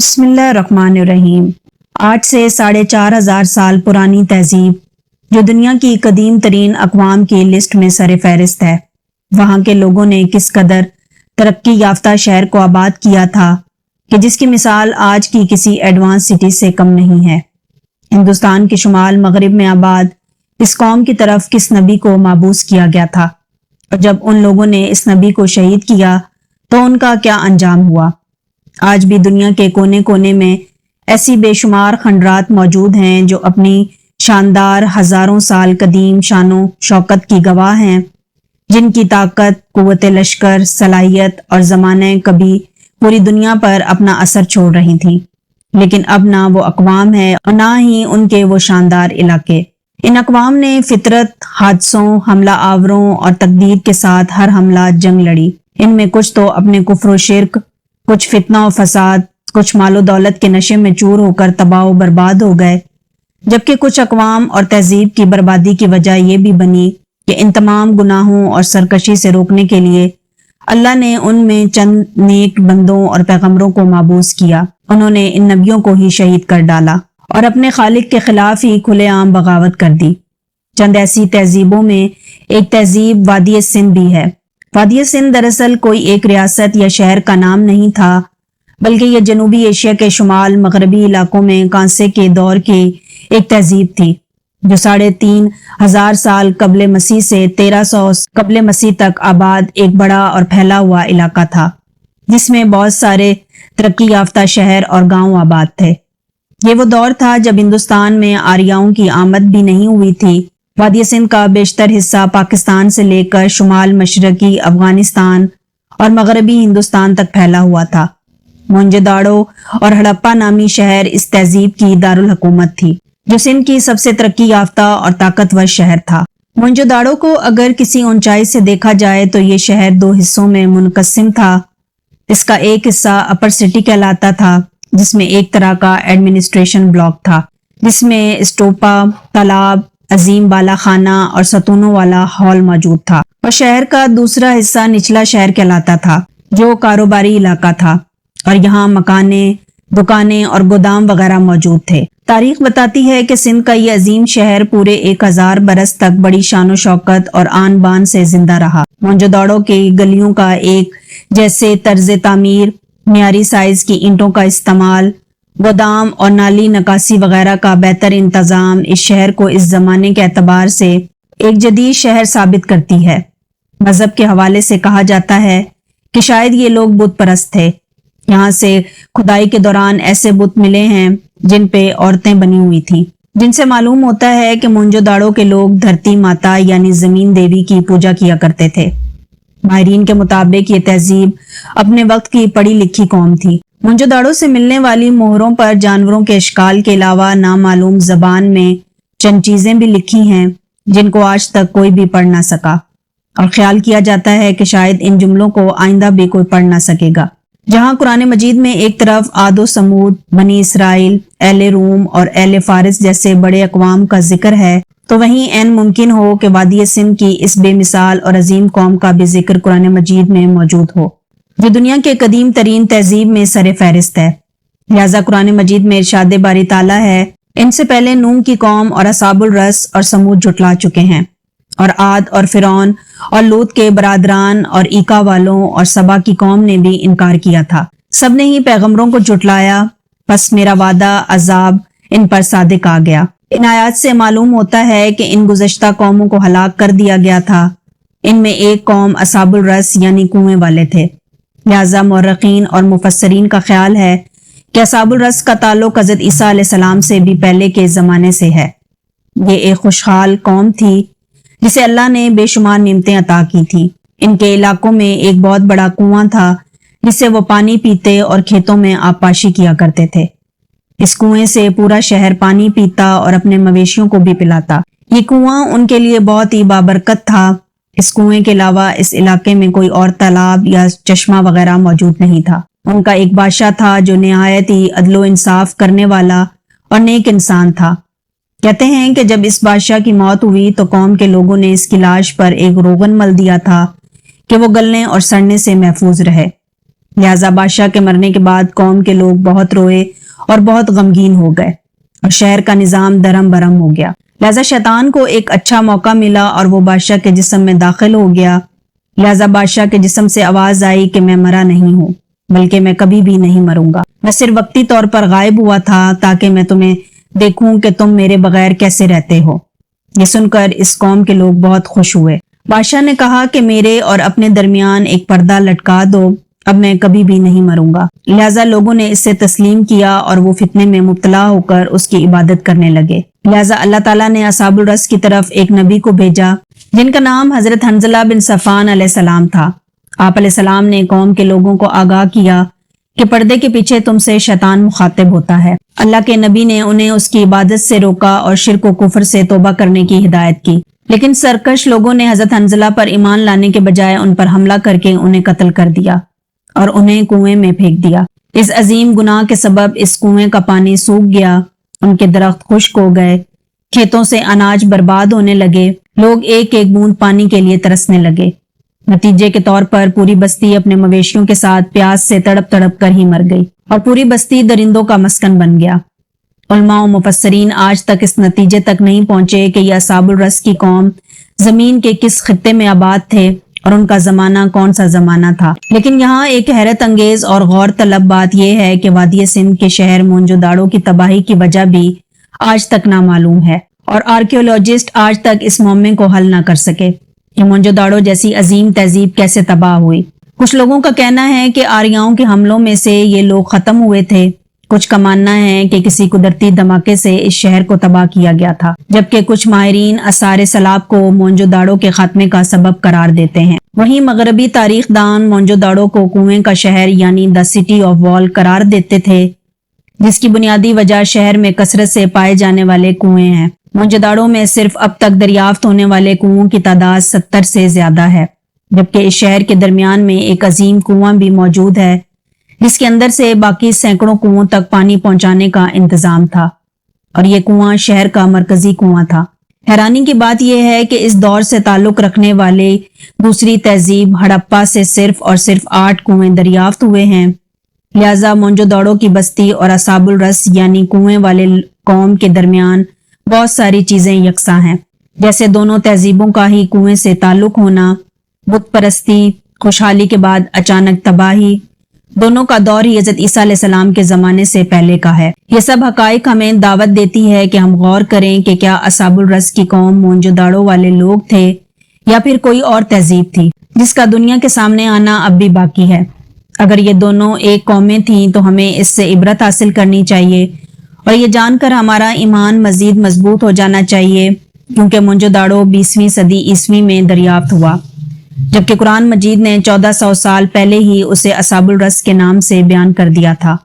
بسم اللہ الرحمن الرحیم۔ آج سے 4,500 سال پرانی تہذیب جو دنیا کی قدیم ترین اقوام کی لسٹ میں سر فہرست ہے، وہاں کے لوگوں نے کس قدر ترقی یافتہ شہر کو آباد کیا تھا کہ جس کی مثال آج کی کسی ایڈوانس سٹی سے کم نہیں ہے۔ ہندوستان کے شمال مغرب میں آباد اس قوم کی طرف کس نبی کو مابعوث کیا گیا تھا، اور جب ان لوگوں نے اس نبی کو شہید کیا تو ان کا کیا انجام ہوا۔ آج بھی دنیا کے کونے کونے میں ایسی بے شمار خنڈرات موجود ہیں جو اپنی شاندار ہزاروں سال قدیم شان و شوکت کی گواہ ہیں، جن کی طاقت، قوت لشکر، صلاحیت اور زمانہ کبھی پوری دنیا پر اپنا اثر چھوڑ رہی تھیں۔ لیکن اب نہ وہ اقوام ہے اور نہ ہی ان کے وہ شاندار علاقے۔ ان اقوام نے فطرت، حادثوں، حملہ آوروں اور تقدیر کے ساتھ ہر حملہ جنگ لڑی۔ ان میں کچھ تو اپنے کفر و شرک، کچھ فتنہ و فساد، کچھ مال و دولت کے نشے میں چور ہو کر تباہ و برباد ہو گئے، جبکہ کچھ اقوام اور تہذیب کی بربادی کی وجہ یہ بھی بنی کہ ان تمام گناہوں اور سرکشی سے روکنے کے لیے اللہ نے ان میں چند نیک بندوں اور پیغمبروں کو مابعوث کیا۔ انہوں نے ان نبیوں کو ہی شہید کر ڈالا اور اپنے خالق کے خلاف ہی کھلے عام بغاوت کر دی۔ چند ایسی تہذیبوں میں ایک تہذیب وادی سندھ بھی ہے۔ وادی سندھ دراصل کوئی ایک ریاست یا شہر کا نام نہیں تھا، بلکہ یہ جنوبی ایشیا کے شمال مغربی علاقوں میں کانسے کے دور کی ایک تہذیب تھی جو 3,500 سال قبل مسیح سے 1300 قبل مسیح تک آباد ایک بڑا اور پھیلا ہوا علاقہ تھا، جس میں بہت سارے ترقی یافتہ شہر اور گاؤں آباد تھے۔ یہ وہ دور تھا جب ہندوستان میں آریاؤں کی آمد بھی نہیں ہوئی تھی۔ وادی سندھ کا بیشتر حصہ پاکستان سے لے کر شمال مشرقی افغانستان اور مغربی ہندوستان تک پھیلا ہوا تھا۔ موہنجو داڑو اور ہڑپا نامی شہر اس تہذیب کی دارالحکومت تھی، جو سندھ کی سب سے ترقی یافتہ اور طاقتور شہر تھا۔ موہنجو داڑو کو اگر کسی اونچائی سے دیکھا جائے تو یہ شہر 2 حصوں میں منقسم تھا۔ اس کا ایک حصہ اپر سٹی کہلاتا تھا، جس میں ایک طرح کا ایڈمنسٹریشن بلاک تھا، جس میں اسٹوپا، تالاب، عظیم بالا خانہ اور ستونوں والا ہال موجود تھا، اور شہر کا دوسرا حصہ نچلا شہر کہلاتا تھا، جو کاروباری علاقہ تھا، اور یہاں مکانیں، دکانیں اور گودام وغیرہ موجود تھے۔ تاریخ بتاتی ہے کہ سندھ کا یہ عظیم شہر پورے 1000 برس تک بڑی شان و شوکت اور آن بان سے زندہ رہا۔ موہنجو داڑو کی گلیوں کا ایک جیسے طرز تعمیر، معیاری سائز کی اینٹوں کا استعمال، گودام اور نالی نکاسی وغیرہ کا بہتر انتظام اس شہر کو اس زمانے کے اعتبار سے ایک جدید شہر ثابت کرتی ہے۔ مذہب کے حوالے سے کہا جاتا ہے کہ شاید یہ لوگ بت پرست تھے۔ یہاں سے کھدائی کے دوران ایسے بت ملے ہیں جن پہ عورتیں بنی ہوئی تھیں، جن سے معلوم ہوتا ہے کہ موہنجو داڑو کے لوگ دھرتی ماتا یعنی زمین دیوی کی پوجا کیا کرتے تھے۔ ماہرین کے مطابق یہ تہذیب اپنے وقت کی پڑھی لکھی قوم تھی۔ موہنجو داڑو سے ملنے والی مہروں پر جانوروں کے اشکال کے علاوہ نامعلوم زبان میں چند چیزیں بھی لکھی ہیں جن کو آج تک کوئی بھی پڑھ نہ سکا، اور خیال کیا جاتا ہے کہ شاید ان جملوں کو آئندہ بھی کوئی پڑھ نہ سکے گا۔ جہاں قرآن مجید میں ایک طرف عاد و سمود، بنی اسرائیل، اہل روم اور اہل فارس جیسے بڑے اقوام کا ذکر ہے، تو وہیں عین ممکن ہو کہ وادی سندھ کی اس بے مثال اور عظیم قوم کا بھی ذکر قرآن مجید میں موجود ہو، جو دنیا کے قدیم ترین تہذیب میں سر فہرست ہے۔ لہذا قرآن مجید میں ارشاد باری تعالیٰ ہے، ان سے پہلے نوح کی قوم اور اصحاب الرس اور سمود جھٹلا چکے ہیں، اور عاد اور فرعون اور لوط کے برادران اور ایکا والوں اور سبا کی قوم نے بھی انکار کیا تھا۔ سب نے ہی پیغمبروں کو جھٹلایا، پس میرا وعدہ عذاب ان پر صادق آ گیا۔ ان آیات سے معلوم ہوتا ہے کہ ان گزشتہ قوموں کو ہلاک کر دیا گیا تھا۔ ان میں ایک قوم اصحاب الرس یعنی کنویں والے تھے۔ لہذا مورخین اور مفسرین کا خیال ہے کہ اصحاب الرس کا تعلق حضرت عیسیٰ علیہ السلام سے بھی پہلے کے زمانے سے ہے۔ یہ ایک خوشحال قوم تھی جسے اللہ نے بے شمار نعمتیں عطا کی تھیں۔ ان کے علاقوں میں ایک بہت بڑا کنواں تھا جس سے وہ پانی پیتے اور کھیتوں میں آبپاشی کیا کرتے تھے۔ اس کنویں سے پورا شہر پانی پیتا اور اپنے مویشیوں کو بھی پلاتا۔ یہ کنواں ان کے لیے بہت ہی بابرکت تھا۔ اس کنویں کے علاوہ اس علاقے میں کوئی اور تالاب یا چشمہ وغیرہ موجود نہیں تھا۔ ان کا ایک بادشاہ تھا جو نہایت ہی عدل و انصاف کرنے والا اور نیک انسان تھا۔ کہتے ہیں کہ جب اس بادشاہ کی موت ہوئی تو قوم کے لوگوں نے اس کی لاش پر ایک روغن مل دیا تھا کہ وہ گلنے اور سڑنے سے محفوظ رہے۔ لہذا بادشاہ کے مرنے کے بعد قوم کے لوگ بہت روئے اور بہت غمگین ہو گئے اور شہر کا نظام درہم برہم ہو گیا۔ لہذا شیطان کو ایک اچھا موقع ملا اور وہ بادشاہ کے جسم میں داخل ہو گیا۔ لہذا بادشاہ کے جسم سے آواز آئی کہ میں مرا نہیں ہوں، بلکہ میں کبھی بھی نہیں مروں گا، میں صرف وقتی طور پر غائب ہوا تھا تاکہ میں تمہیں دیکھوں کہ تم میرے بغیر کیسے رہتے ہو۔ یہ سن کر اس قوم کے لوگ بہت خوش ہوئے۔ بادشاہ نے کہا کہ میرے اور اپنے درمیان ایک پردہ لٹکا دو، اب میں کبھی بھی نہیں مروں گا۔ لہذا لوگوں نے اس سے تسلیم کیا اور وہ فتنے میں مبتلا ہو کر اس کی عبادت کرنے لگے۔ لہذا اللہ تعالیٰ نے اصحاب الرس کی طرف ایک نبی کو بھیجا جن کا نام حضرت حنظلہ بن صفوان علیہ السلام تھا۔ آپ علیہ السلام نے قوم کے لوگوں کو آگاہ کیا کہ پردے کے پیچھے تم سے شیطان مخاطب ہوتا ہے۔ اللہ کے نبی نے انہیں اس کی عبادت سے روکا اور شرک و کفر سے توبہ کرنے کی ہدایت کی، لیکن سرکش لوگوں نے حضرت حنظلہ پر ایمان لانے کے بجائے ان پر حملہ کر کے انہیں قتل کر دیا اور انہیں کنویں میں پھینک دیا۔ اس عظیم گناہ کے سبب اس کنویں کا پانی سوکھ گیا، ان کے درخت خشک ہو گئے، کھیتوں سے اناج برباد ہونے لگے، لوگ ایک ایک بوند پانی کے لیے ترسنے لگے۔ نتیجے کے طور پر پوری بستی اپنے مویشیوں کے ساتھ پیاس سے تڑپ تڑپ کر ہی مر گئی اور پوری بستی درندوں کا مسکن بن گیا۔ علماء و مفسرین آج تک اس نتیجے تک نہیں پہنچے کہ یہ اصحاب الرس کی قوم زمین کے کس خطے میں آباد تھے اور ان کا زمانہ کون سا زمانہ تھا۔ لیکن یہاں ایک حیرت انگیز اور غور طلب بات یہ ہے کہ وادی سندھ کے شہر مونجو داڑو کی تباہی کی وجہ بھی آج تک نامعلوم ہے اور آرکیولوجسٹ آج تک اس معمے کو حل نہ کر سکے کہ مونجو داڑو جیسی عظیم تہذیب کیسے تباہ ہوئی۔ کچھ لوگوں کا کہنا ہے کہ آریاؤں کے حملوں میں سے یہ لوگ ختم ہوئے تھے، کچھ کا ماننا ہے کہ کسی قدرتی دھماکے سے اس شہر کو تباہ کیا گیا تھا، جبکہ کچھ ماہرین آثار سلاب کو مونجو داڑو کے خاتمے کا سبب قرار دیتے ہیں۔ وہیں مغربی تاریخ دان مونجو داڑو کو کنویں کا شہر یعنی دا سٹی آف وال قرار دیتے تھے، جس کی بنیادی وجہ شہر میں کثرت سے پائے جانے والے کنویں ہیں۔ مونجو داڑو میں صرف اب تک دریافت ہونے والے کنووں کی تعداد 70 سے زیادہ ہے، جبکہ اس شہر کے درمیان میں ایک عظیم کنواں بھی موجود ہے جس کے اندر سے باقی سینکڑوں کنووں تک پانی پہنچانے کا انتظام تھا، اور یہ کنواں شہر کا مرکزی کنواں تھا۔ حیرانی کی بات یہ ہے کہ اس دور سے تعلق رکھنے والے دوسری تہذیب ہڑپا سے صرف اور صرف 8 کنویں دریافت ہوئے ہیں۔ لہذا مونجو داڑو کی بستی اور اصحاب الرس یعنی کنویں والے قوم کے درمیان بہت ساری چیزیں یکساں ہیں، جیسے دونوں تہذیبوں کا ہی کنویں سے تعلق ہونا، بت پرستی، خوشحالی کے بعد اچانک تباہی، دونوں کا دور ہی حضرت عیسیٰ علیہ السلام کے زمانے سے پہلے کا ہے۔ یہ سب حقائق ہمیں دعوت دیتی ہے کہ ہم غور کریں کہ کیا اصحاب الرس کی قوم مونجو داڑو والے لوگ تھے یا پھر کوئی اور تہذیب تھی جس کا دنیا کے سامنے آنا اب بھی باقی ہے۔ اگر یہ دونوں ایک قومیں تھیں تو ہمیں اس سے عبرت حاصل کرنی چاہیے اور یہ جان کر ہمارا ایمان مزید مضبوط ہو جانا چاہیے، کیونکہ مونجو داڑو 20ویں صدی عیسوی میں دریافت ہوا، جبکہ قرآن مجید نے 1400 سال پہلے ہی اسے اصحاب الرس کے نام سے بیان کر دیا تھا۔